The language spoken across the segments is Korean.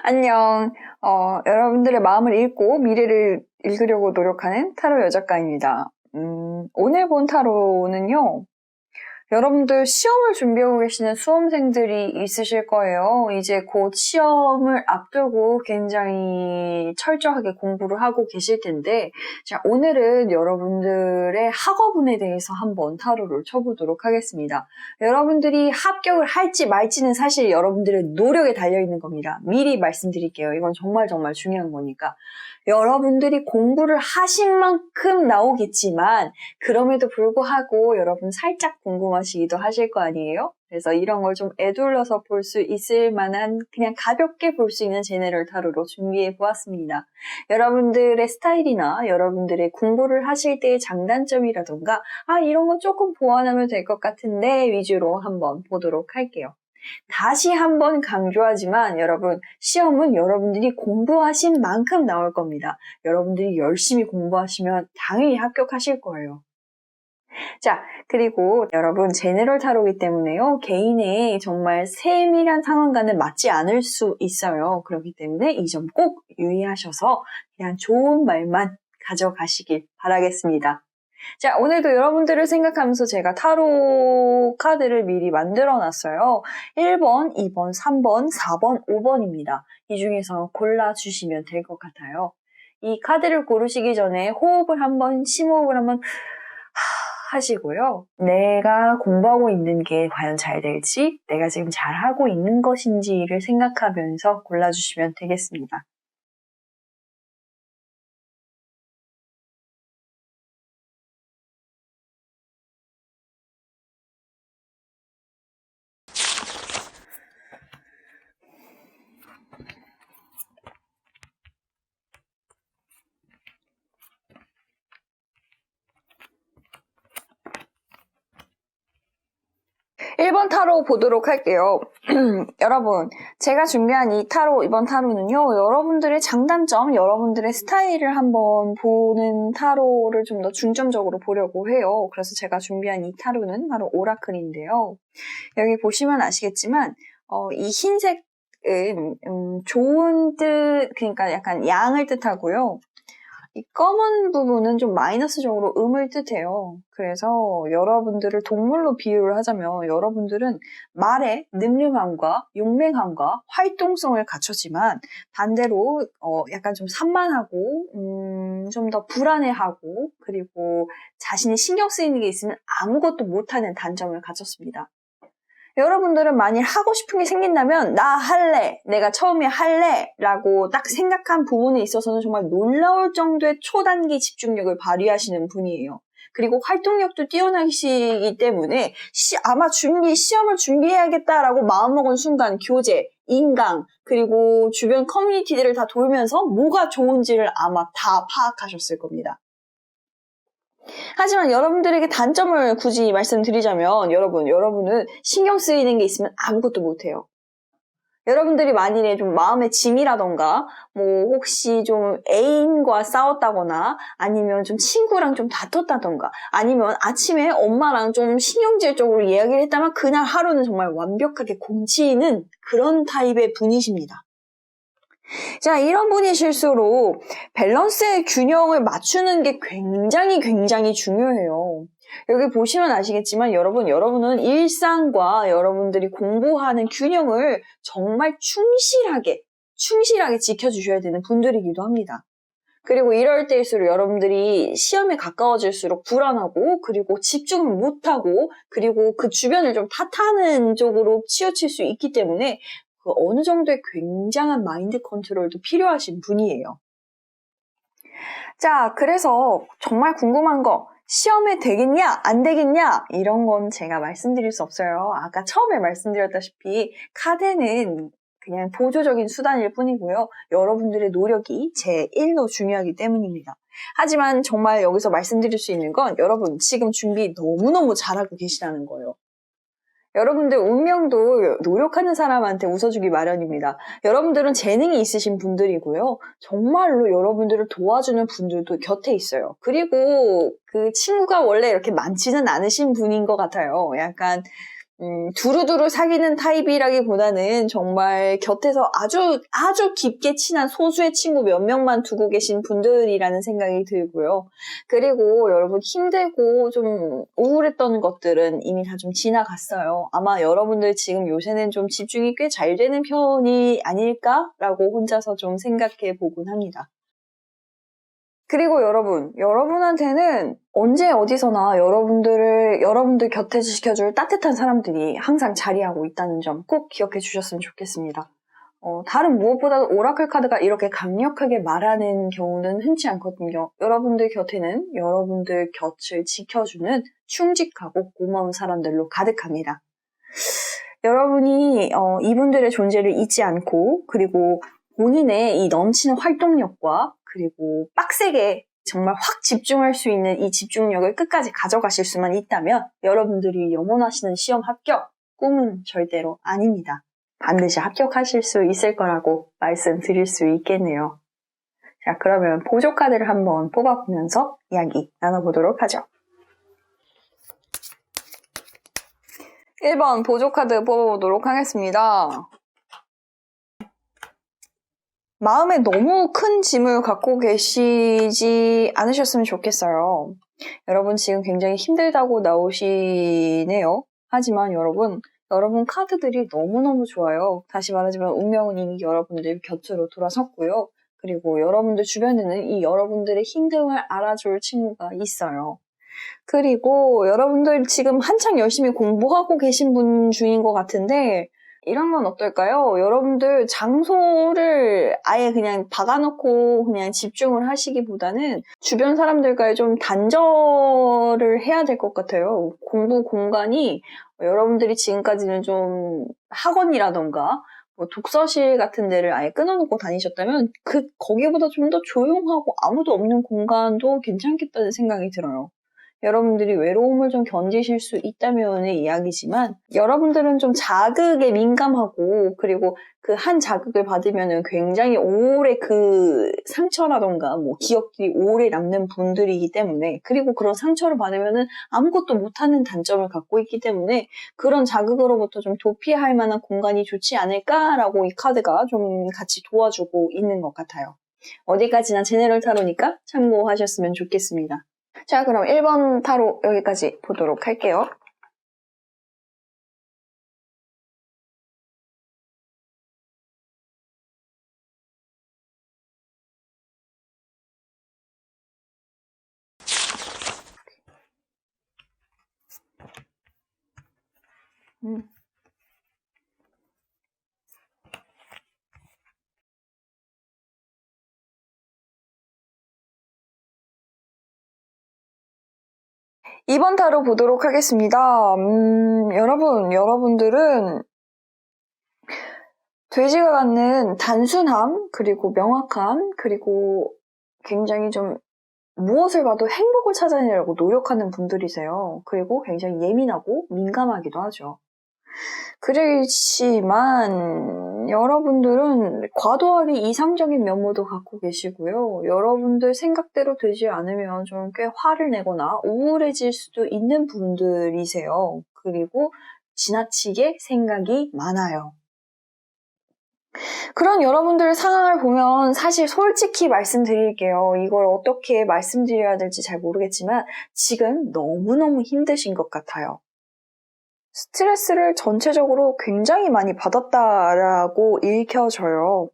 안녕. 여러분들의 마음을 읽고 미래를 읽으려고 노력하는 타로 여작가입니다. 오늘 본 타로는요, 여러분들 시험을 준비하고 계시는 수험생들이 있으실 거예요. 이제 곧 시험을 앞두고 굉장히 철저하게 공부를 하고 계실 텐데, 자, 오늘은 여러분들의 학업운에 대해서 한번 타로를 쳐보도록 하겠습니다. 여러분들이 합격을 할지 말지는 사실 여러분들의 노력에 달려있는 겁니다. 미리 말씀드릴게요. 이건 정말 중요한 거니까. 여러분들이 공부를 하신 만큼 나오겠지만 그럼에도 불구하고 여러분 살짝 궁금하시기도 하실 거 아니에요? 그래서 이런 걸 좀 에둘러서 볼 수 있을 만한 그냥 가볍게 볼 수 있는 제네럴 타로로 준비해 보았습니다. 여러분들의 스타일이나 여러분들의 공부를 하실 때의 장단점이라던가 이런 거 조금 보완하면 될 것 같은데 위주로 한번 보도록 할게요. 다시 한번 강조하지만 여러분, 시험은 여러분들이 공부하신 만큼 나올 겁니다. 여러분들이 열심히 공부하시면 당연히 합격하실 거예요. 자, 그리고 여러분 제네럴 타로이기 때문에요. 개인의 정말 세밀한 상황과는 맞지 않을 수 있어요. 그렇기 때문에 이 점 꼭 유의하셔서 그냥 좋은 말만 가져가시길 바라겠습니다. 자, 오늘도 여러분들을 생각하면서 제가 타로 카드를 미리 만들어 놨어요. 1번, 2번, 3번, 4번, 5번입니다. 이 중에서 골라주시면 될 것 같아요. 이 카드를 고르시기 전에 호흡을 한번, 심호흡을 한번 하시고요. 내가 공부하고 있는 게 과연 잘 될지, 내가 지금 잘하고 있는 것인지를 생각하면서 골라주시면 되겠습니다. 1번 타로 보도록 할게요. 여러분, 제가 준비한 이 타로, 이번 타로는요, 여러분들의 장단점, 여러분들의 스타일을 한번 보는 타로를 좀 더 중점적으로 보려고 해요. 그래서 제가 준비한 이 타로는 바로 오라클인데요. 여기 보시면 아시겠지만, 이 흰색은 좋은 뜻, 그러니까 약간 양을 뜻하고요. 이 검은 부분은 좀 마이너스적으로 음을 뜻해요. 그래서 여러분들을 동물로 비유를 하자면 여러분들은 말의 늠름함과 용맹함과 활동성을 갖췄지만 반대로 약간 좀 산만하고 좀 더 불안해하고 그리고 자신이 신경 쓰이는 게 있으면 아무것도 못하는 단점을 갖췄습니다. 여러분들은 만일 하고 싶은 게 생긴다면 나 할래, 내가 처음에 할래 라고 딱 생각한 부분에 있어서는 정말 놀라울 정도의 초단기 집중력을 발휘하시는 분이에요. 그리고 활동력도 뛰어나시기 때문에 아마 시험을 준비해야겠다라고 마음먹은 순간 교재, 인강, 그리고 주변 커뮤니티들을 다 돌면서 뭐가 좋은지를 아마 다 파악하셨을 겁니다. 하지만 여러분들에게 단점을 굳이 말씀드리자면 여러분은 신경 쓰이는 게 있으면 아무것도 못해요. 여러분들이 만일에 좀 마음의 짐이라던가 뭐 혹시 좀 애인과 싸웠다거나 아니면 좀 친구랑 좀 다퉜다던가 아니면 아침에 엄마랑 좀 신경질적으로 이야기를 했다면 그날 하루는 정말 완벽하게 공치는 그런 타입의 분이십니다. 자, 이런 분이실수록 밸런스의 균형을 맞추는 게 굉장히 중요해요. 여기 보시면 아시겠지만 여러분은 일상과 여러분들이 공부하는 균형을 정말 충실하게 지켜주셔야 되는 분들이기도 합니다. 그리고 이럴 때일수록 여러분들이 시험에 가까워질수록 불안하고 그리고 집중을 못하고 그리고 그 주변을 좀 탓하는 쪽으로 치우칠 수 있기 때문에 그 어느 정도의 굉장한 마인드 컨트롤도 필요하신 분이에요. 자, 그래서 정말 궁금한 거 시험에 되겠냐 안 되겠냐 이런 건 제가 말씀드릴 수 없어요. 아까 처음에 말씀드렸다시피 카드는 그냥 보조적인 수단일 뿐이고요. 여러분들의 노력이 제1로 중요하기 때문입니다. 하지만 정말 여기서 말씀드릴 수 있는 건 여러분 지금 준비 너무너무 잘하고 계시다는 거예요. 여러분들 운명도 노력하는 사람한테 웃어주기 마련입니다. 여러분들은 재능이 있으신 분들이고요. 정말로 여러분들을 도와주는 분들도 곁에 있어요. 그리고 그 친구가 원래 이렇게 많지는 않으신 분인 것 같아요. 약간 두루두루 사귀는 타입이라기보다는 정말 곁에서 아주 깊게 친한 소수의 친구 몇 명만 두고 계신 분들이라는 생각이 들고요. 그리고 여러분 힘들고 좀 우울했던 것들은 이미 다 좀 지나갔어요. 아마 여러분들 지금 요새는 좀 집중이 꽤 잘 되는 편이 아닐까라고 혼자서 좀 생각해 보곤 합니다. 그리고 여러분한테는 언제 어디서나 여러분들 곁에 지켜줄 따뜻한 사람들이 항상 자리하고 있다는 점 꼭 기억해 주셨으면 좋겠습니다. 다른 무엇보다도 오라클 카드가 이렇게 강력하게 말하는 경우는 흔치 않거든요. 여러분들 곁에는 여러분들 곁을 지켜주는 충직하고 고마운 사람들로 가득합니다. 여러분이 이분들의 존재를 잊지 않고 그리고 본인의 이 넘치는 활동력과 그리고 빡세게 정말 확 집중할 수 있는 이 집중력을 끝까지 가져가실 수만 있다면 여러분들이 염원하시는 시험 합격, 꿈은 절대로 아닙니다. 반드시 합격하실 수 있을 거라고 말씀드릴 수 있겠네요. 자, 그러면 보조 카드를 한번 뽑아보면서 이야기 나눠보도록 하죠. 1번 보조 카드 뽑아보도록 하겠습니다. 마음에 너무 큰 짐을 갖고 계시지 않으셨으면 좋겠어요. 여러분 지금 굉장히 힘들다고 나오시네요. 하지만 여러분 카드들이 너무너무 좋아요. 다시 말하지만 운명은 이미 여러분들 곁으로 돌아섰고요. 그리고 여러분들 주변에는 이 여러분들의 힘듦을 알아줄 친구가 있어요. 그리고 여러분들 지금 한창 열심히 공부하고 계신 분 중인 것 같은데 이런 건 어떨까요? 여러분들 장소를 아예 그냥 박아놓고 그냥 집중을 하시기보다는 주변 사람들과의 좀 단절을 해야 될 것 같아요. 공부 공간이 여러분들이 지금까지는 좀 학원이라던가 뭐 독서실 같은 데를 아예 끊어놓고 다니셨다면 거기보다 좀 더 조용하고 아무도 없는 공간도 괜찮겠다는 생각이 들어요. 여러분들이 외로움을 좀 견디실 수 있다면의 이야기지만 여러분들은 좀 자극에 민감하고 그리고 그 한 자극을 받으면은 굉장히 오래 그 상처라던가 뭐 기억들이 오래 남는 분들이기 때문에 그리고 그런 상처를 받으면은 아무것도 못하는 단점을 갖고 있기 때문에 그런 자극으로부터 좀 도피할 만한 공간이 좋지 않을까라고 이 카드가 좀 같이 도와주고 있는 것 같아요. 어디까지나 제네럴 타로니까 참고하셨으면 좋겠습니다. 자, 그럼 1번 타로 여기까지 보도록 할게요. 이번 타로 보도록 하겠습니다. 여러분들은 돼지가 갖는 단순함, 그리고 명확함, 그리고 굉장히 좀 무엇을 봐도 행복을 찾아내려고 노력하는 분들이세요. 그리고 굉장히 예민하고 민감하기도 하죠. 그렇지만 여러분들은 과도하게 이상적인 면모도 갖고 계시고요. 여러분들 생각대로 되지 않으면 좀 꽤 화를 내거나 우울해질 수도 있는 분들이세요. 그리고 지나치게 생각이 많아요. 그런 여러분들의 상황을 보면 사실 솔직히 말씀드릴게요. 이걸 어떻게 말씀드려야 될지 잘 모르겠지만 지금 너무너무 힘드신 것 같아요. 스트레스를 전체적으로 굉장히 많이 받았다라고 읽혀져요.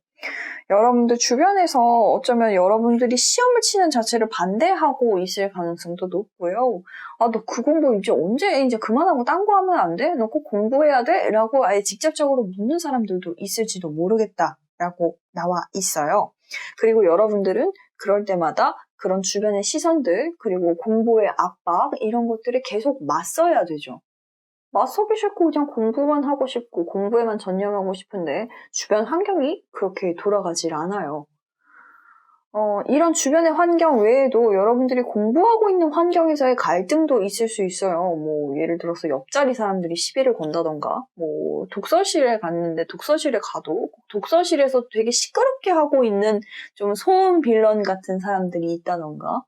여러분들 주변에서 어쩌면 여러분들이 시험을 치는 자체를 반대하고 있을 가능성도 높고요. 아, 너 그 공부 이제 그만하고 딴 거 하면 안 돼? 너 꼭 공부해야 돼? 라고 아예 직접적으로 묻는 사람들도 있을지도 모르겠다라고 나와 있어요. 그리고 여러분들은 그럴 때마다 그런 주변의 시선들, 그리고 공부의 압박, 이런 것들을 계속 맞서야 되죠. 맞서기 싫고 그냥 공부만 하고 싶고 공부에만 전념하고 싶은데 주변 환경이 그렇게 돌아가질 않아요. 이런 주변의 환경 외에도 여러분들이 공부하고 있는 환경에서의 갈등도 있을 수 있어요. 뭐 예를 들어서 옆자리 사람들이 시비를 건다던가 뭐 독서실에 갔는데 독서실에 가도 독서실에서 되게 시끄럽게 하고 있는 좀 소음 빌런 같은 사람들이 있다던가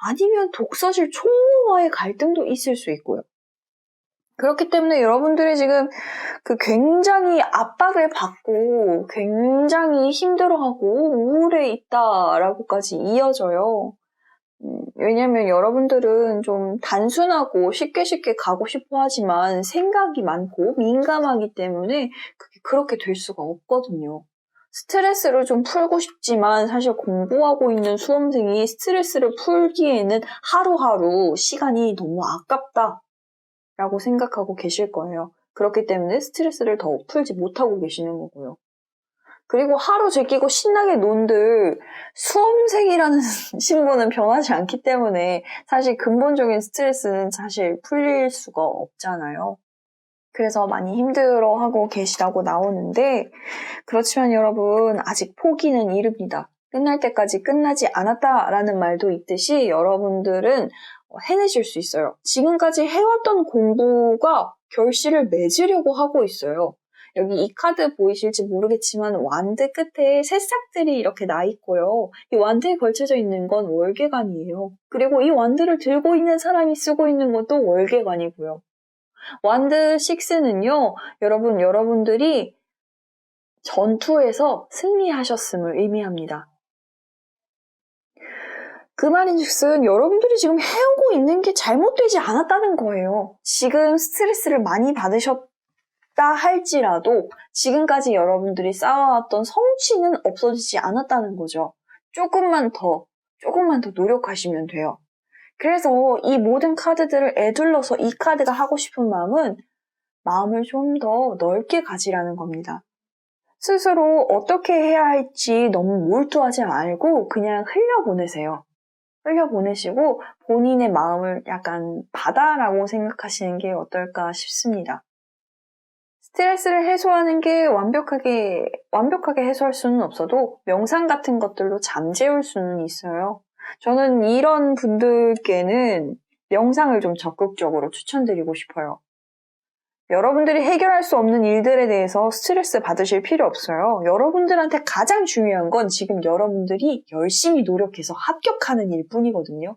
아니면 독서실 총무와의 갈등도 있을 수 있고요. 그렇기 때문에 여러분들이 지금 굉장히 압박을 받고 굉장히 힘들어하고 우울해 있다라고까지 이어져요. 왜냐면 여러분들은 좀 단순하고 쉽게 가고 싶어 하지만 생각이 많고 민감하기 때문에 그게 그렇게 될 수가 없거든요. 스트레스를 좀 풀고 싶지만 사실 공부하고 있는 수험생이 스트레스를 풀기에는 하루하루 시간이 너무 아깝다라고 생각하고 계실 거예요. 그렇기 때문에 스트레스를 더 풀지 못하고 계시는 거고요. 그리고 하루 제끼고 신나게 논들 수험생이라는 신분은 변하지 않기 때문에 사실 근본적인 스트레스는 사실 풀릴 수가 없잖아요. 그래서 많이 힘들어하고 계시다고 나오는데 그렇지만 여러분 아직 포기는 이릅니다. 끝날 때까지 끝나지 않았다라는 말도 있듯이 여러분들은 해내실 수 있어요. 지금까지 해왔던 공부가 결실을 맺으려고 하고 있어요. 여기 이 카드 보이실지 모르겠지만 완드 끝에 새싹들이 이렇게 나 있고요. 이 완드에 걸쳐져 있는 건 월계관이에요. 그리고 이 완드를 들고 있는 사람이 쓰고 있는 것도 월계관이고요. 완드 6는요, 여러분들이 전투에서 승리하셨음을 의미합니다. 그 말인즉슨 여러분들이 지금 해오고 있는 게 잘못되지 않았다는 거예요. 지금 스트레스를 많이 받으셨다 할지라도 지금까지 여러분들이 쌓아왔던 성취는 없어지지 않았다는 거죠. 조금만 더 노력하시면 돼요. 그래서 이 모든 카드들을 애둘러서 이 카드가 하고 싶은 마음을 좀 더 넓게 가지라는 겁니다. 스스로 어떻게 해야 할지 너무 몰두하지 말고 그냥 흘려보내세요. 흘려보내시고 본인의 마음을 약간 바다라고 생각하시는 게 어떨까 싶습니다. 스트레스를 해소하는 게 완벽하게 해소할 수는 없어도 명상 같은 것들로 잠재울 수는 있어요. 저는 이런 분들께는 명상을 좀 적극적으로 추천드리고 싶어요. 여러분들이 해결할 수 없는 일들에 대해서 스트레스 받으실 필요 없어요. 여러분들한테 가장 중요한 건 지금 여러분들이 열심히 노력해서 합격하는 일뿐이거든요.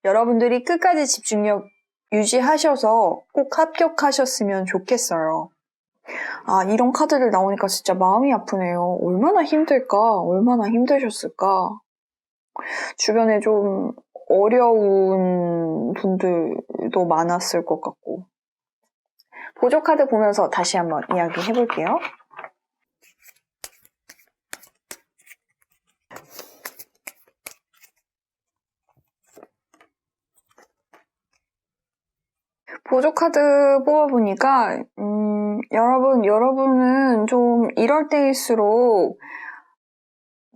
여러분들이 끝까지 집중력 유지하셔서 꼭 합격하셨으면 좋겠어요. 이런 카드를 나오니까 진짜 마음이 아프네요. 얼마나 힘들까? 얼마나 힘드셨을까? 주변에 좀 어려운 분들도 많았을 것 같고. 보조 카드 보면서 다시 한번 이야기 해볼게요. 보조 카드 뽑아보니까 여러분은 좀 이럴 때일수록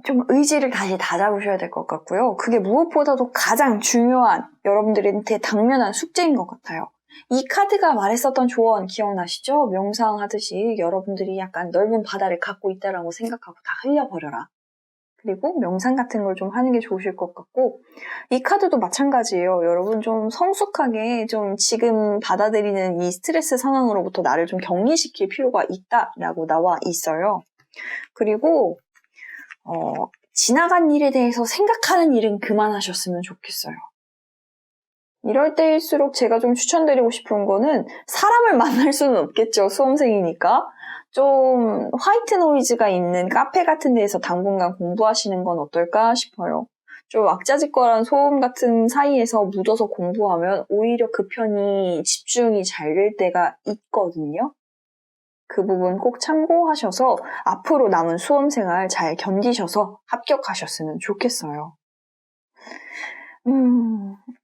좀 의지를 다시 다잡으셔야 될 것 같고요. 그게 무엇보다도 가장 중요한 여러분들한테 당면한 숙제인 것 같아요. 이 카드가 말했었던 조언 기억나시죠? 명상하듯이 여러분들이 약간 넓은 바다를 갖고 있다라고 생각하고 다 흘려버려라. 그리고 명상 같은 걸 좀 하는 게 좋으실 것 같고 이 카드도 마찬가지예요. 여러분 좀 성숙하게 좀 지금 받아들이는 이 스트레스 상황으로부터 나를 좀 격리시킬 필요가 있다라고 나와 있어요. 그리고 지나간 일에 대해서 생각하는 일은 그만하셨으면 좋겠어요. 이럴 때일수록 제가 좀 추천드리고 싶은 거는 사람을 만날 수는 없겠죠. 수험생이니까. 좀 화이트 노이즈가 있는 카페 같은 데에서 당분간 공부하시는 건 어떨까 싶어요. 좀 왁자지껄한 소음 같은 사이에서 묻어서 공부하면 오히려 그 편이 집중이 잘 될 때가 있거든요. 그 부분 꼭 참고하셔서 앞으로 남은 수험생활 잘 견디셔서 합격하셨으면 좋겠어요.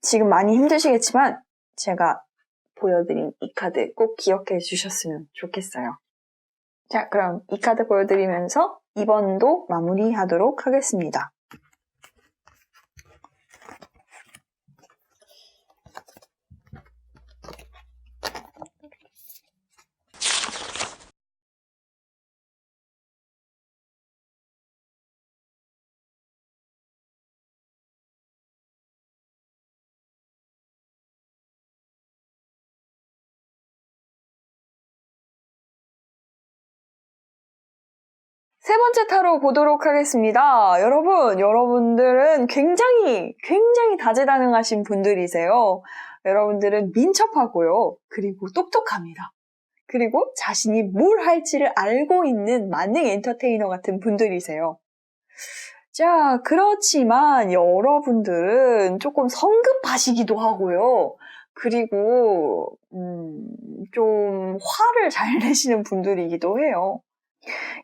지금 많이 힘드시겠지만 제가 보여드린 이 카드 꼭 기억해 주셨으면 좋겠어요. 자, 그럼 이 카드 보여드리면서 이번도 마무리하도록 하겠습니다. 세 번째 타로 보도록 하겠습니다. 여러분들은 굉장히 다재다능하신 분들이세요. 여러분들은 민첩하고요. 그리고 똑똑합니다. 그리고 자신이 뭘 할지를 알고 있는 만능 엔터테이너 같은 분들이세요. 자, 그렇지만 여러분들은 조금 성급하시기도 하고요. 그리고 좀 화를 잘 내시는 분들이기도 해요.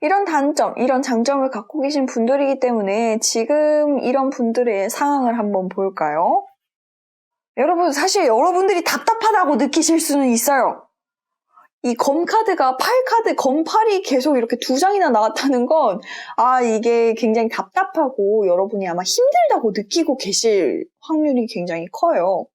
이런 단점, 이런 장점을 갖고 계신 분들이기 때문에 지금 이런 분들의 상황을 한번 볼까요? 여러분, 사실 여러분들이 답답하다고 느끼실 수는 있어요. 이 검카드가 8카드, 검8이 계속 이렇게 2장이나 나왔다는 건, 이게 굉장히 답답하고 여러분이 아마 힘들다고 느끼고 계실 확률이 굉장히 커요.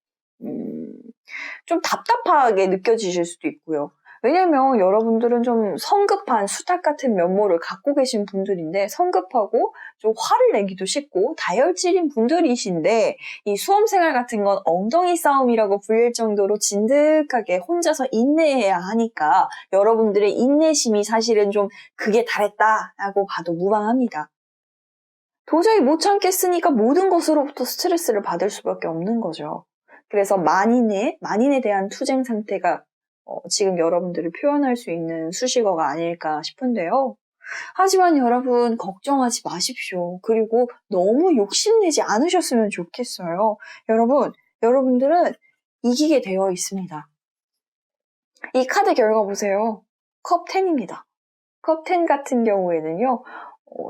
좀 답답하게 느껴지실 수도 있고요. 왜냐면 여러분들은 좀 성급한 수탉 같은 면모를 갖고 계신 분들인데 성급하고 좀 화를 내기도 쉽고 다혈질인 분들이신데 이 수험생활 같은 건 엉덩이 싸움이라고 불릴 정도로 진득하게 혼자서 인내해야 하니까 여러분들의 인내심이 사실은 좀 극에 달했다라고 봐도 무방합니다. 도저히 못 참겠으니까 모든 것으로부터 스트레스를 받을 수밖에 없는 거죠. 그래서 만인에 대한 투쟁 상태가 지금 여러분들이 표현할 수 있는 수식어가 아닐까 싶은데요. 하지만 여러분 걱정하지 마십시오. 그리고 너무 욕심내지 않으셨으면 좋겠어요. 여러분들은 이기게 되어 있습니다. 이 카드 결과 보세요. 컵 10입니다. 컵 10 같은 경우에는요.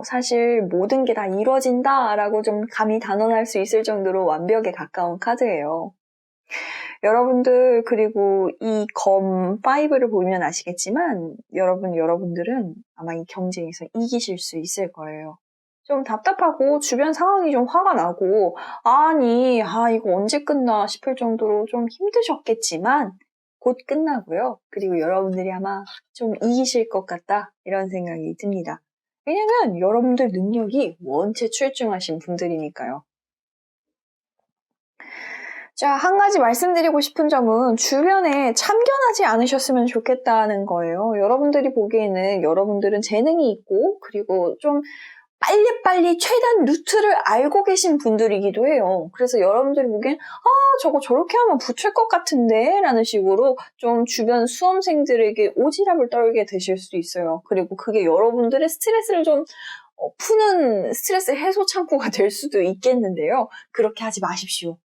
사실 모든 게 다 이루어진다라고 좀 감히 단언할 수 있을 정도로 완벽에 가까운 카드예요. 여러분들 그리고 이 검 5를 보면 아시겠지만 여러분들은 아마 이 경쟁에서 이기실 수 있을 거예요. 좀 답답하고 주변 상황이 좀 화가 나고 이거 언제 끝나 싶을 정도로 좀 힘드셨겠지만 곧 끝나고요. 그리고 여러분들이 아마 좀 이기실 것 같다 이런 생각이 듭니다. 왜냐면 여러분들 능력이 원체 출중하신 분들이니까요. 자, 한 가지 말씀드리고 싶은 점은 주변에 참견하지 않으셨으면 좋겠다는 거예요. 여러분들이 보기에는 여러분들은 재능이 있고 그리고 좀 빨리빨리 최단 루트를 알고 계신 분들이기도 해요. 그래서 여러분들이 보기엔 저거 저렇게 하면 붙을 것 같은데 라는 식으로 좀 주변 수험생들에게 오지랖을 떨게 되실 수도 있어요. 그리고 그게 여러분들의 스트레스를 좀 푸는 스트레스 해소 창구가 될 수도 있겠는데요. 그렇게 하지 마십시오.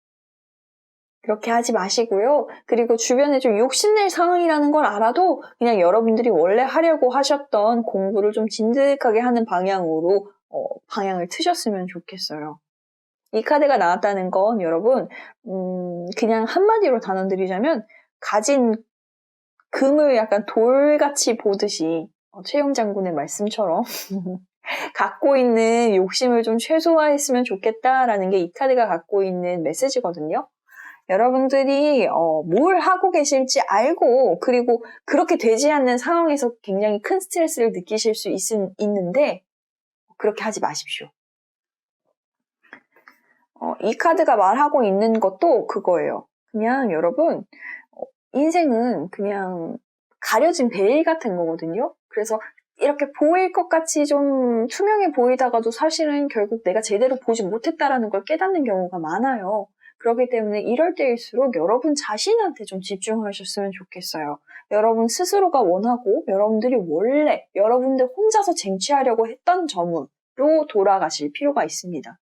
그렇게 하지 마시고요. 그리고 주변에 좀 욕심낼 상황이라는 걸 알아도 그냥 여러분들이 원래 하려고 하셨던 공부를 좀 진득하게 하는 방향으로 방향을 트셨으면 좋겠어요. 이 카드가 나왔다는 건 여러분 그냥 한마디로 단언드리자면 가진 금을 약간 돌같이 보듯이 최영 장군의 말씀처럼 갖고 있는 욕심을 좀 최소화했으면 좋겠다라는 게 이 카드가 갖고 있는 메시지거든요. 여러분들이 뭘 하고 계실지 알고 그리고 그렇게 되지 않는 상황에서 굉장히 큰 스트레스를 느끼실 수 있는데 그렇게 하지 마십시오. 이 카드가 말하고 있는 것도 그거예요. 그냥 여러분 인생은 그냥 가려진 베일 같은 거거든요. 그래서 이렇게 보일 것 같이 좀 투명해 보이다가도 사실은 결국 내가 제대로 보지 못했다라는 걸 깨닫는 경우가 많아요. 그렇기 때문에 이럴 때일수록 여러분 자신한테 좀 집중하셨으면 좋겠어요. 여러분 스스로가 원하고 여러분들이 원래 여러분들 혼자서 쟁취하려고 했던 점으로 돌아가실 필요가 있습니다.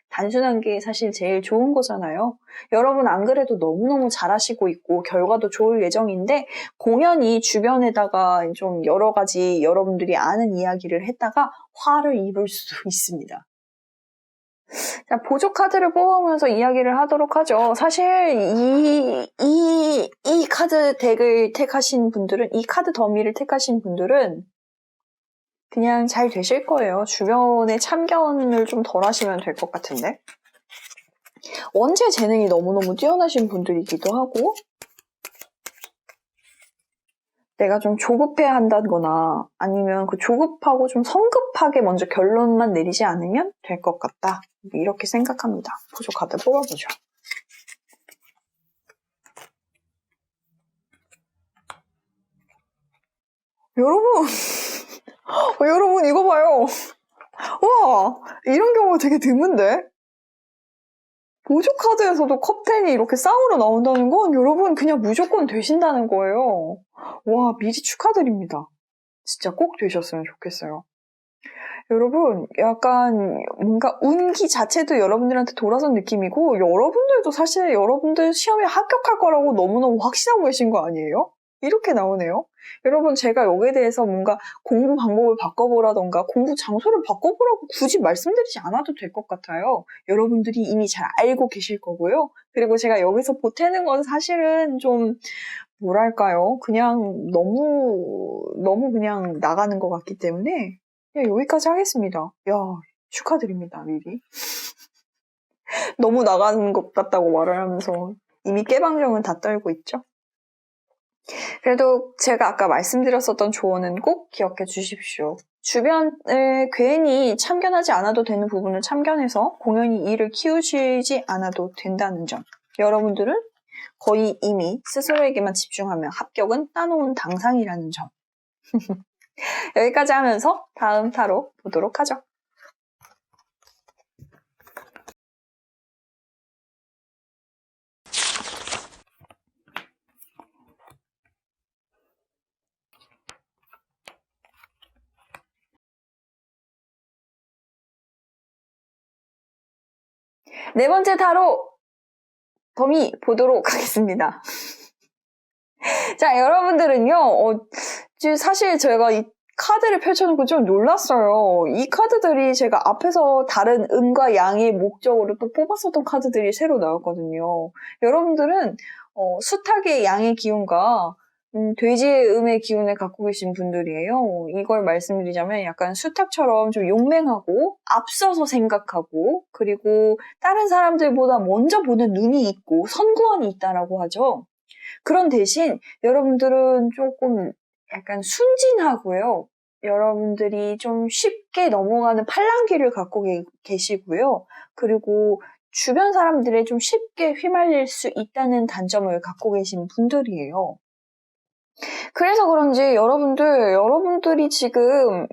단순한 게 사실 제일 좋은 거잖아요. 여러분 안 그래도 너무너무 잘하시고 있고 결과도 좋을 예정인데 공연히 주변에다가 좀 여러 가지 여러분들이 아는 이야기를 했다가 화를 입을 수도 있습니다. 자, 보조 카드를 뽑아오면서 이야기를 하도록 하죠. 사실 이 카드 덱을 택하신 분들은, 이 카드 더미를 택하신 분들은 그냥 잘 되실 거예요. 주변에 참견을 좀 덜 하시면 될 것 같은데. 원체 재능이 너무너무 뛰어나신 분들이기도 하고 내가 좀 조급해야 한다거나 아니면 그 조급하고 좀 성급하게 먼저 결론만 내리지 않으면 될 것 같다. 이렇게 생각합니다. 보조 카드 뽑아보죠. 여러분, 여러분 이거 봐요. 와, 이런 경우 되게 드문데? 보조 카드에서도 컵10이 이렇게 쌍으로 나온다는 건 여러분 그냥 무조건 되신다는 거예요. 와, 미리 축하드립니다. 진짜 꼭 되셨으면 좋겠어요. 여러분, 약간 뭔가 운기 자체도 여러분들한테 돌아선 느낌이고 여러분들도 사실 여러분들 시험에 합격할 거라고 너무너무 확신하고 계신 거 아니에요? 이렇게 나오네요. 여러분, 제가 여기에 대해서 뭔가 공부 방법을 바꿔보라던가 공부 장소를 바꿔보라고 굳이 말씀드리지 않아도 될 것 같아요. 여러분들이 이미 잘 알고 계실 거고요. 그리고 제가 여기서 보태는 건 사실은 좀 뭐랄까요? 그냥 너무 그냥 나가는 것 같기 때문에 그냥 여기까지 하겠습니다. 야, 축하드립니다, 미리. 너무 나가는 것 같다고 말을 하면서 이미 깨방정은 다 떨고 있죠. 그래도 제가 아까 말씀드렸었던 조언은 꼭 기억해 주십시오. 주변을 괜히 참견하지 않아도 되는 부분을 참견해서 공연히 일을 키우시지 않아도 된다는 점. 여러분들은 거의 이미 스스로에게만 집중하면 합격은 따놓은 당상이라는 점. 여기까지 하면서 다음 타로 보도록 하죠. 네 번째 타로 범위 보도록 하겠습니다. 자, 여러분들은요, 사실 제가 이 카드를 펼쳐놓고 좀 놀랐어요. 이 카드들이 제가 앞에서 다른 음과 양의 목적으로 또 뽑았었던 카드들이 새로 나왔거든요. 여러분들은 수탉의 양의 기운과 돼지의 음의 기운을 갖고 계신 분들이에요. 이걸 말씀드리자면 약간 수탉처럼 좀 용맹하고 앞서서 생각하고 그리고 다른 사람들보다 먼저 보는 눈이 있고 선구안이 있다라고 하죠. 그런 대신 여러분들은 조금 약간 순진하고요. 여러분들이 좀 쉽게 넘어가는 팔랑귀를 갖고 계시고요. 그리고 주변 사람들에 좀 쉽게 휘말릴 수 있다는 단점을 갖고 계신 분들이에요. 그래서 그런지 여러분들이 지금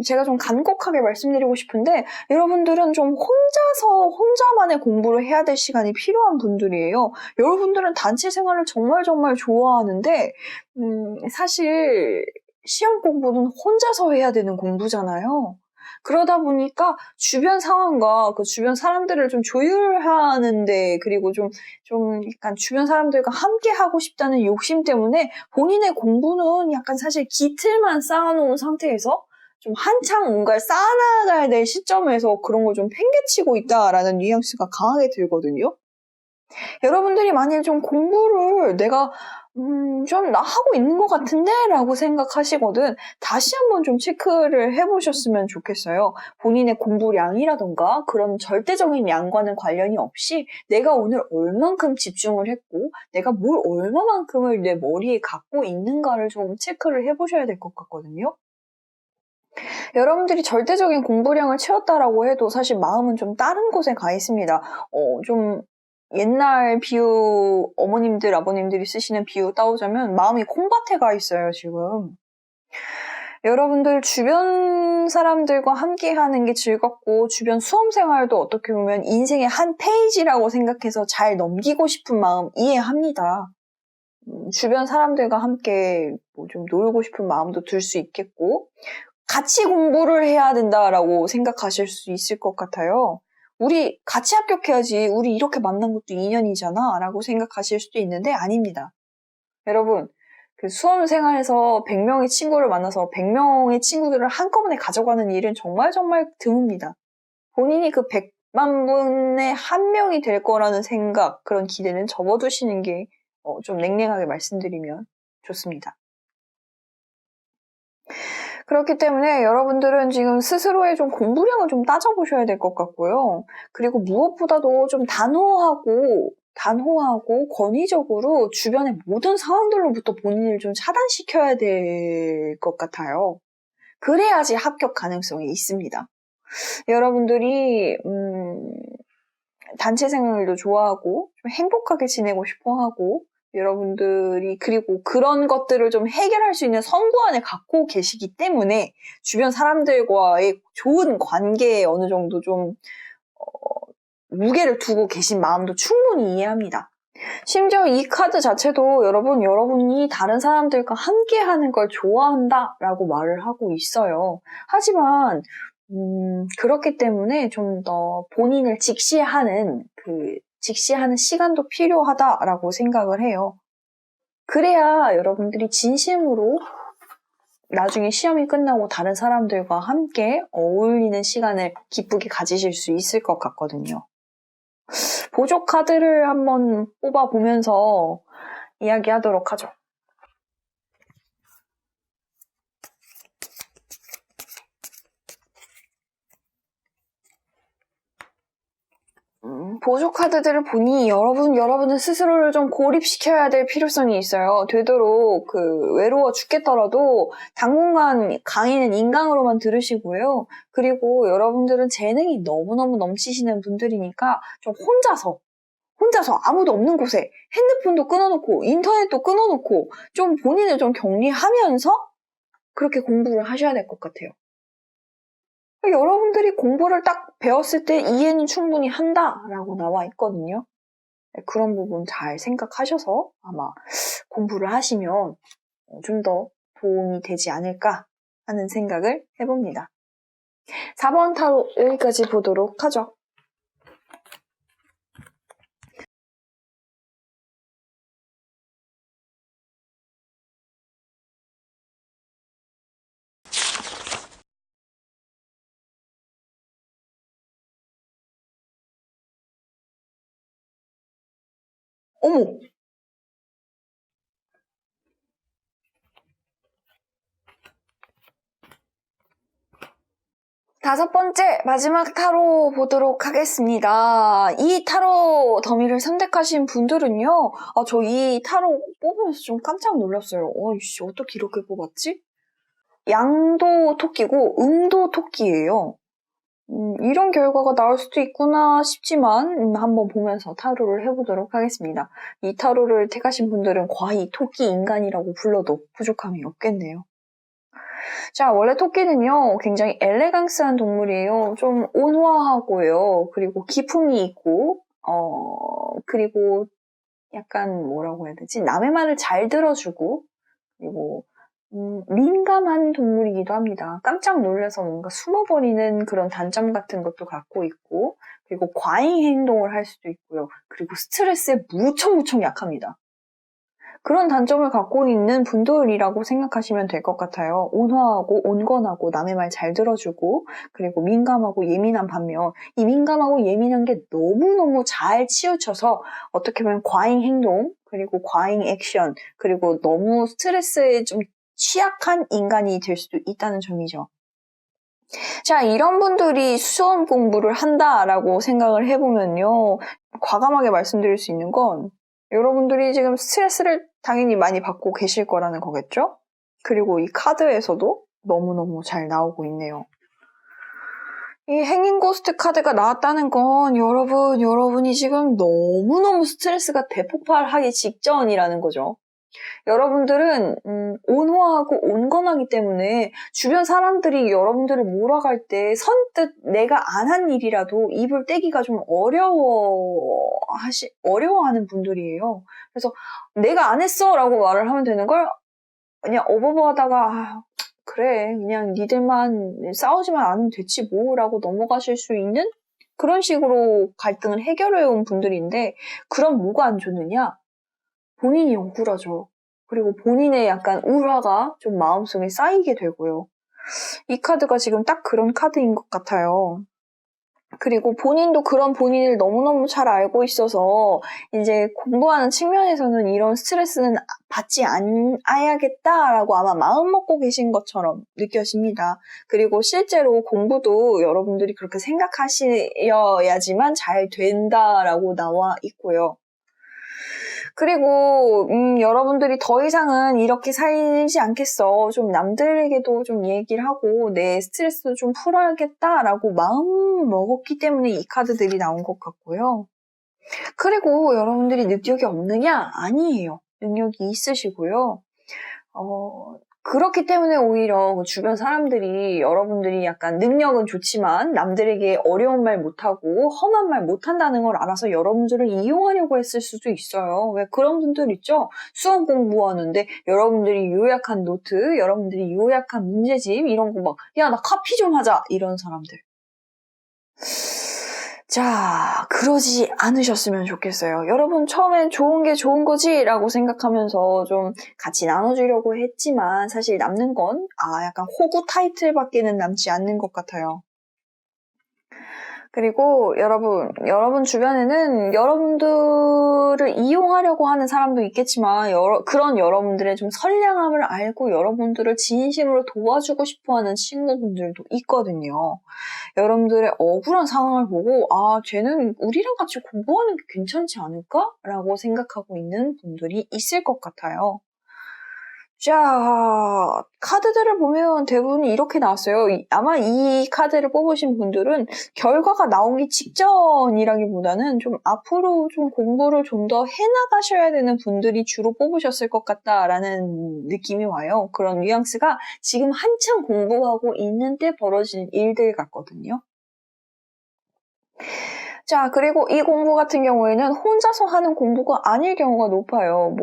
제가 좀 간곡하게 말씀드리고 싶은데 여러분들은 좀 혼자만의 공부를 해야 될 시간이 필요한 분들이에요. 여러분들은 단체 생활을 정말 좋아하는데 사실 시험 공부는 혼자서 해야 되는 공부잖아요. 그러다 보니까 주변 상황과 그 주변 사람들을 좀 조율하는데 그리고 좀 약간 주변 사람들과 함께 하고 싶다는 욕심 때문에 본인의 공부는 약간 사실 기틀만 쌓아놓은 상태에서 좀 한창 뭔가를 쌓아나가야 될 시점에서 그런 걸 좀 팽개치고 있다라는 뉘앙스가 강하게 들거든요. 여러분들이 만약에 좀 공부를 내가 좀 나 하고 있는 것 같은데? 라고 생각하시거든 다시 한번 좀 체크를 해보셨으면 좋겠어요. 본인의 공부량이라던가 그런 절대적인 양과는 관련이 없이 내가 오늘 얼만큼 집중을 했고 내가 뭘 얼마만큼을 내 머리에 갖고 있는가를 좀 체크를 해보셔야 될 것 같거든요. 여러분들이 절대적인 공부량을 채웠다라고 해도 사실 마음은 좀 다른 곳에 가 있습니다. 좀 옛날 비유, 어머님들, 아버님들이 쓰시는 비유 따오자면 마음이 콩밭에 가 있어요, 지금. 여러분들 주변 사람들과 함께 하는 게 즐겁고 주변 수험 생활도 어떻게 보면 인생의 한 페이지라고 생각해서 잘 넘기고 싶은 마음 이해합니다. 주변 사람들과 함께 뭐 좀 놀고 싶은 마음도 들 수 있겠고 같이 공부를 해야 된다라고 생각하실 수 있을 것 같아요. 우리 같이 합격해야지. 우리 이렇게 만난 것도 인연이잖아. 라고 생각하실 수도 있는데 아닙니다. 여러분, 그 수험 생활에서 100명의 친구를 만나서 100명의 친구들을 한꺼번에 가져가는 일은 정말 드뭅니다. 본인이 그 100만 분의 한 명이 될 거라는 생각, 그런 기대는 접어두시는 게 좀 냉랭하게 말씀드리면 좋습니다. 그렇기 때문에 여러분들은 지금 스스로의 좀 공부량을 좀 따져보셔야 될 것 같고요. 그리고 무엇보다도 좀 단호하고 권위적으로 주변의 모든 상황들로부터 본인을 좀 차단시켜야 될 것 같아요. 그래야지 합격 가능성이 있습니다. 여러분들이 단체 생활도 좋아하고 좀 행복하게 지내고 싶어하고 여러분들이 그리고 그런 것들을 좀 해결할 수 있는 선구안을 갖고 계시기 때문에 주변 사람들과의 좋은 관계에 어느 정도 좀 무게를 두고 계신 마음도 충분히 이해합니다. 심지어 이 카드 자체도 여러분이 다른 사람들과 함께 하는 걸 좋아한다 라고 말을 하고 있어요. 하지만 그렇기 때문에 좀 더 본인을 직시하는 시간도 필요하다라고 생각을 해요. 그래야 여러분들이 진심으로 나중에 시험이 끝나고 다른 사람들과 함께 어울리는 시간을 기쁘게 가지실 수 있을 것 같거든요. 보조 카드를 한번 뽑아보면서 이야기하도록 하죠. 보조 카드들을 보니 여러분은 스스로를 좀 고립시켜야 될 필요성이 있어요. 되도록 외로워 죽겠더라도 당분간 강의는 인강으로만 들으시고요. 그리고 여러분들은 재능이 너무너무 넘치시는 분들이니까 좀 혼자서 아무도 없는 곳에 핸드폰도 끊어놓고 인터넷도 끊어놓고 좀 본인을 좀 격리하면서 그렇게 공부를 하셔야 될 것 같아요. 여러분들이 공부를 딱 배웠을 때 이해는 충분히 한다라고 나와 있거든요. 그런 부분 잘 생각하셔서 아마 공부를 하시면 좀 더 도움이 되지 않을까 하는 생각을 해봅니다. 4번 타로 여기까지 보도록 하죠. 어머! 5번째 마지막 타로 보도록 하겠습니다. 이 타로 더미를 선택하신 분들은요, 저 이 타로 뽑으면서 좀 깜짝 놀랐어요. 어떻게 이렇게 뽑았지? 양도 토끼고 음도 토끼예요. 이런 결과가 나올 수도 있구나 싶지만 한번 보면서 타로를 해보도록 하겠습니다. 이 타로를 택하신 분들은 과히 토끼 인간이라고 불러도 부족함이 없겠네요. 자, 원래 토끼는요, 굉장히 엘레강스한 동물이에요. 좀 온화하고요. 그리고 기품이 있고, 그리고 약간 뭐라고 해야 되지? 남의 말을 잘 들어주고, 그리고 민감한 동물이기도 합니다. 깜짝 놀라서 뭔가 숨어버리는 그런 단점 같은 것도 갖고 있고, 그리고 과잉 행동을 할 수도 있고요. 그리고 스트레스에 무척 약합니다. 그런 단점을 갖고 있는 분들이라고 생각하시면 될 것 같아요. 온화하고 온건하고 남의 말 잘 들어주고 그리고 민감하고 예민한 반면 이 민감하고 예민한 게 너무너무 잘 치우쳐서 어떻게 보면 과잉 행동 그리고 과잉 액션 그리고 너무 스트레스에 좀 취약한 인간이 될 수도 있다는 점이죠. 자, 이런 분들이 수험 공부를 한다라고 생각을 해보면요. 과감하게 말씀드릴 수 있는 건 여러분들이 지금 스트레스를 당연히 많이 받고 계실 거라는 거겠죠? 그리고 이 카드에서도 너무너무 잘 나오고 있네요. 이 행인 고스트 카드가 나왔다는 건 여러분이 지금 너무너무 스트레스가 대폭발하기 직전이라는 거죠. 여러분들은 온화하고 온건하기 때문에 주변 사람들이 여러분들을 몰아갈 때 선뜻 내가 안 한 일이라도 입을 떼기가 좀 어려워하는 분들이에요. 그래서 내가 안 했어 라고 말을 하면 되는 걸 그냥 어버버하다가 그래 그냥 니들만 싸우지만 않으면 됐지 뭐 라고 넘어가실 수 있는 그런 식으로 갈등을 해결해온 분들인데 그럼 뭐가 안 좋느냐? 본인이 억울하죠. 그리고 본인의 약간 우화가 좀 마음속에 쌓이게 되고요. 이 카드가 지금 딱 그런 카드인 것 같아요. 그리고 본인도 그런 본인을 너무너무 잘 알고 있어서 이제 공부하는 측면에서는 이런 스트레스는 받지 않아야겠다라고 아마 마음 먹고 계신 것처럼 느껴집니다. 그리고 실제로 공부도 여러분들이 그렇게 생각하셔야지만 잘 된다라고 나와 있고요. 그리고 여러분들이 더 이상은 이렇게 살지 않겠어. 좀 남들에게도 좀 얘기를 하고 내 스트레스도 좀 풀어야겠다라고 마음 먹었기 때문에 이 카드들이 나온 것 같고요. 그리고 여러분들이 능력이 없느냐? 아니에요. 능력이 있으시고요. 그렇기 때문에 오히려 그 주변 사람들이 여러분들이 약간 능력은 좋지만 남들에게 어려운 말 못하고 험한 말 못한다는 걸 알아서 여러분들을 이용하려고 했을 수도 있어요. 왜 그런 분들 있죠? 수험 공부하는데 여러분들이 요약한 노트, 여러분들이 요약한 문제집 이런 거 막 야, 나 카피 좀 하자 이런 사람들. 자, 그러지 않으셨으면 좋겠어요. 여러분 처음엔 좋은 게 좋은 거지 라고 생각하면서 좀 같이 나눠주려고 했지만 사실 남는 건 약간 호구 타이틀밖에는 남지 않는 것 같아요. 그리고 여러분 주변에는 여러분들을 이용하려고 하는 사람도 있겠지만 그런 여러분들의 좀 선량함을 알고 여러분들을 진심으로 도와주고 싶어하는 친구분들도 있거든요. 여러분들의 억울한 상황을 보고 쟤는 우리랑 같이 공부하는 게 괜찮지 않을까? 라고 생각하고 있는 분들이 있을 것 같아요. 자, 카드들을 보면 대부분이 이렇게 나왔어요. 아마 이 카드를 뽑으신 분들은 결과가 나오기 직전이라기보다는 좀 앞으로 좀 공부를 좀 더 해나가셔야 되는 분들이 주로 뽑으셨을 것 같다라는 느낌이 와요. 그런 뉘앙스가 지금 한참 공부하고 있는 때 벌어질 일들 같거든요. 자, 그리고 이 공부 같은 경우에는 혼자서 하는 공부가 아닐 경우가 높아요.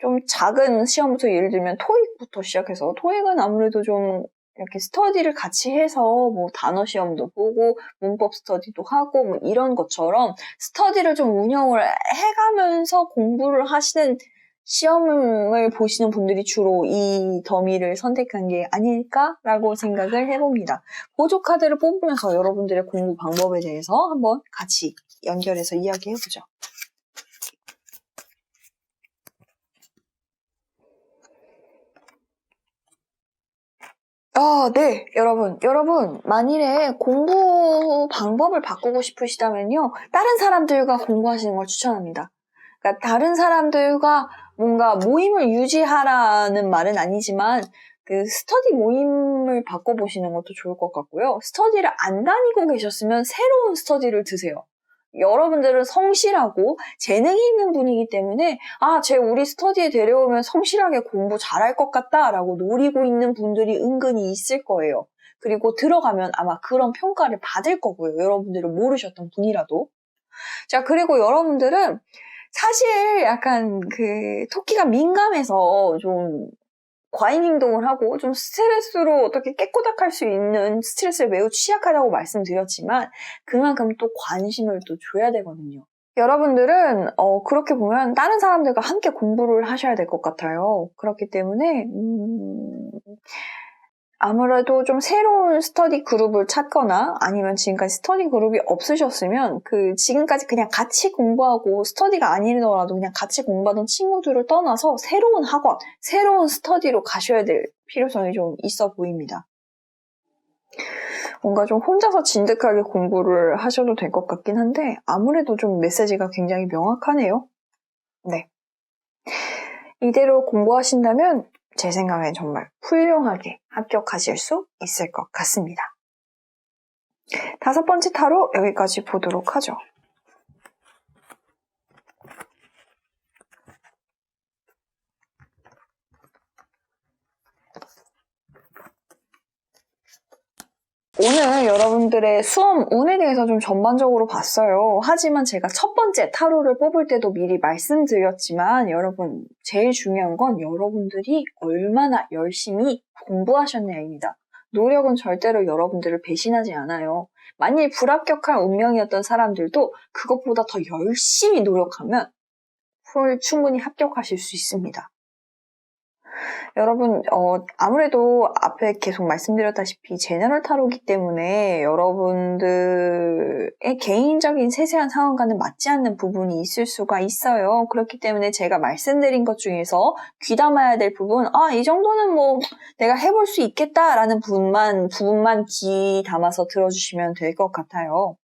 좀 작은 시험부터 예를 들면 토익부터 시작해서 토익은 아무래도 좀 이렇게 스터디를 같이 해서 단어 시험도 보고 문법 스터디도 하고 이런 것처럼 스터디를 좀 운영을 해가면서 공부를 하시는 시험을 보시는 분들이 주로 이 더미를 선택한 게 아닐까라고 생각을 해봅니다. 보조 카드를 뽑으면서 여러분들의 공부 방법에 대해서 한번 같이 연결해서 이야기해보죠. 네, 여러분, 만일에 공부 방법을 바꾸고 싶으시다면요, 다른 사람들과 공부하시는 걸 추천합니다. 그러니까 다른 사람들과 뭔가 모임을 유지하라는 말은 아니지만, 그 스터디 모임을 바꿔보시는 것도 좋을 것 같고요. 스터디를 안 다니고 계셨으면 새로운 스터디를 드세요. 여러분들은 성실하고 재능이 있는 분이기 때문에 쟤 우리 스터디에 데려오면 성실하게 공부 잘할 것 같다라고 노리고 있는 분들이 은근히 있을 거예요. 그리고 들어가면 아마 그런 평가를 받을 거고요. 여러분들은 모르셨던 분이라도. 자, 그리고 여러분들은 사실 약간 그 토끼가 민감해서 좀 과잉 행동을 하고 좀 스트레스로 어떻게 깨꼬닥할 수 있는 스트레스를 매우 취약하다고 말씀드렸지만 그만큼 또 관심을 또 줘야 되거든요. 여러분들은 그렇게 보면 다른 사람들과 함께 공부를 하셔야 될 것 같아요. 그렇기 때문에 아무래도 좀 새로운 스터디 그룹을 찾거나 아니면 지금까지 스터디 그룹이 없으셨으면 지금까지 그냥 같이 공부하고 스터디가 아니더라도 그냥 같이 공부하던 친구들을 떠나서 새로운 학원, 새로운 스터디로 가셔야 될 필요성이 좀 있어 보입니다. 뭔가 좀 혼자서 진득하게 공부를 하셔도 될 것 같긴 한데 아무래도 좀 메시지가 굉장히 명확하네요. 네. 이대로 공부하신다면 제 생각엔 정말 훌륭하게 합격하실 수 있을 것 같습니다. 5번째 타로 여기까지 보도록 하죠. 오늘 여러분들의 수험 운에 대해서 좀 전반적으로 봤어요. 하지만 제가 첫 번째 타로를 뽑을 때도 미리 말씀드렸지만 여러분 제일 중요한 건 여러분들이 얼마나 열심히 공부하셨냐입니다. 노력은 절대로 여러분들을 배신하지 않아요. 만일 불합격할 운명이었던 사람들도 그것보다 더 열심히 노력하면 충분히 합격하실 수 있습니다. 여러분, 아무래도 앞에 계속 말씀드렸다시피 제너럴 타로기 때문에 여러분들의 개인적인 세세한 상황과는 맞지 않는 부분이 있을 수가 있어요. 그렇기 때문에 제가 말씀드린 것 중에서 귀담아야 될 부분, 이 정도는 내가 해볼 수 있겠다라는 부분만 귀 담아서 들어주시면 될 것 같아요.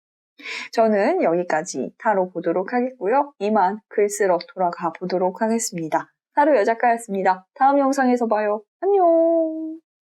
저는 여기까지 타로 보도록 하겠고요. 이만 글 쓰러 돌아가 보도록 하겠습니다. 타로 여작가였습니다. 다음 영상에서 봐요. 안녕.